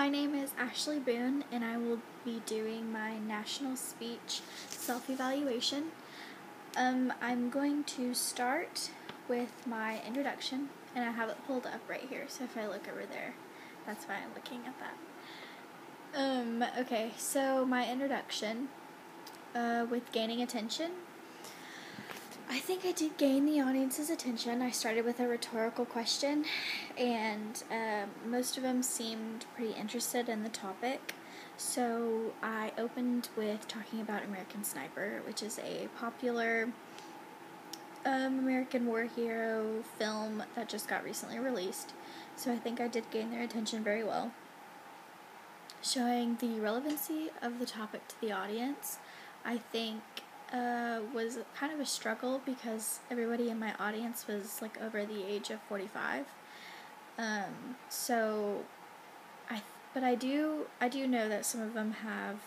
My name is Ashley Boone, and I will be doing my national speech self-evaluation. I'm going to start with my introduction, and I have it pulled up right here, so if I look over there, that's why I'm looking at that. Okay, so my introduction, with gaining attention. I think I did gain the audience's attention. I started with a rhetorical question, and most of them seemed pretty interested in the topic. So I opened with talking about American Sniper, which is a popular American war hero film that just got recently released. So I think I did gain their attention very well. Showing the relevancy of the topic to the audience, I think was kind of a struggle because everybody in my audience was like over the age of 45. But I do know that some of them have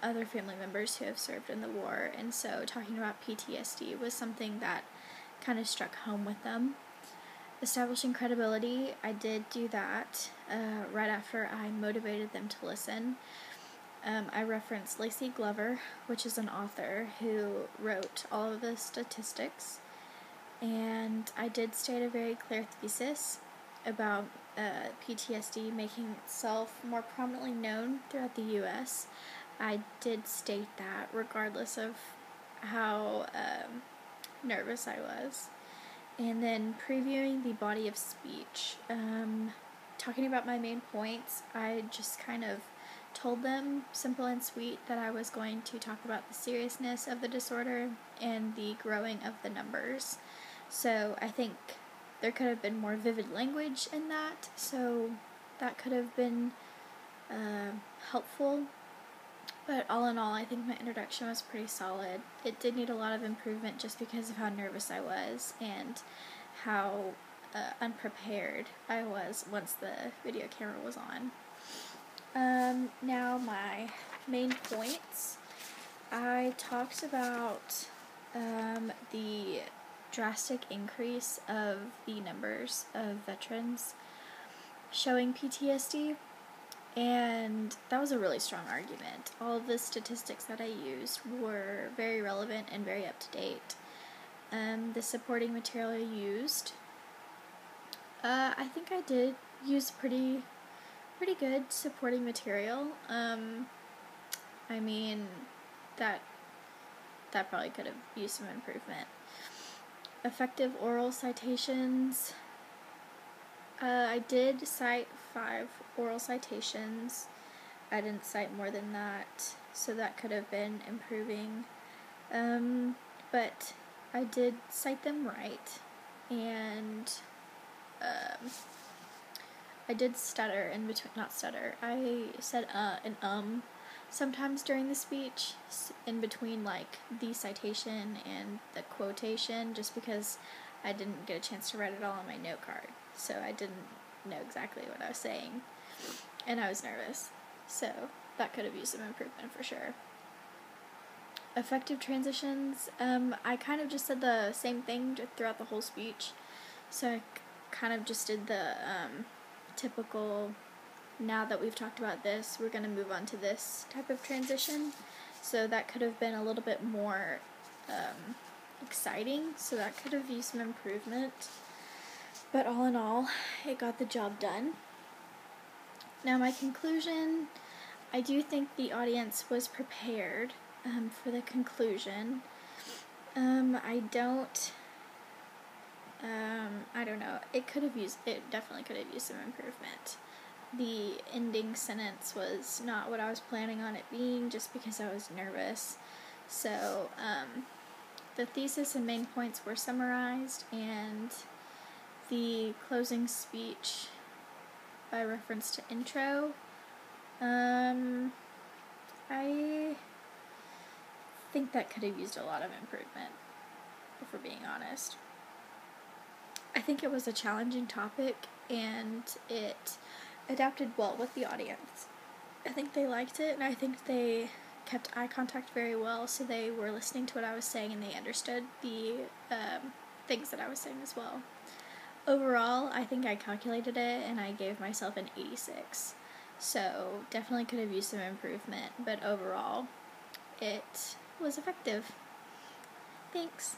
other family members who have served in the war, and so talking about PTSD was something that kind of struck home with them. Establishing credibility, I did do that right after I motivated them to listen. I referenced Lacey Glover, which is an author who wrote all of the statistics, and I did state a very clear thesis about PTSD making itself more prominently known throughout the U.S. I did state that regardless of how nervous I was. And then previewing the body of speech, talking about my main points, I just kind of told them, simple and sweet, that I was going to talk about the seriousness of the disorder and the growing of the numbers. So I think there could have been more vivid language in that, so that could have been helpful. But all in all, I think my introduction was pretty solid. It did need a lot of improvement just because of how nervous I was and how unprepared I was once the video camera was on. Now my main points. I talked about the drastic increase of the numbers of veterans showing PTSD, and that was a really strong argument. All of the statistics that I used were very relevant and very up to date. The supporting material I used, I think I did use pretty good supporting material. I mean, that probably could have used some improvement. Effective oral citations. I did cite 5 oral citations. I didn't cite more than that, so that could have been improving. But I did cite them right, and I did stutter in between, not stutter, I said and sometimes during the speech, in between like the citation and the quotation, just because I didn't get a chance to write it all on my note card, so I didn't know exactly what I was saying, and I was nervous, so that could have used some improvement for sure. Effective transitions, I kind of just said the same thing throughout the whole speech, so I kind of just did the typical, now that we've talked about this, we're going to move on to this type of transition. So that could have been a little bit more exciting, so that could have used some improvement. But all in all, it got the job done. Now my conclusion, I do think the audience was prepared for the conclusion. I don't know, it definitely could have used some improvement. The ending sentence was not what I was planning on it being, just because I was nervous. So, the thesis and main points were summarized, and the closing speech by reference to intro, I think that could have used a lot of improvement, if we're being honest. I think it was a challenging topic, and it adapted well with the audience. I think they liked it, and I think they kept eye contact very well, so they were listening to what I was saying, and they understood the things that I was saying as well. Overall, I think I calculated it, and I gave myself an 86. So definitely could have used some improvement, but overall, it was effective. Thanks.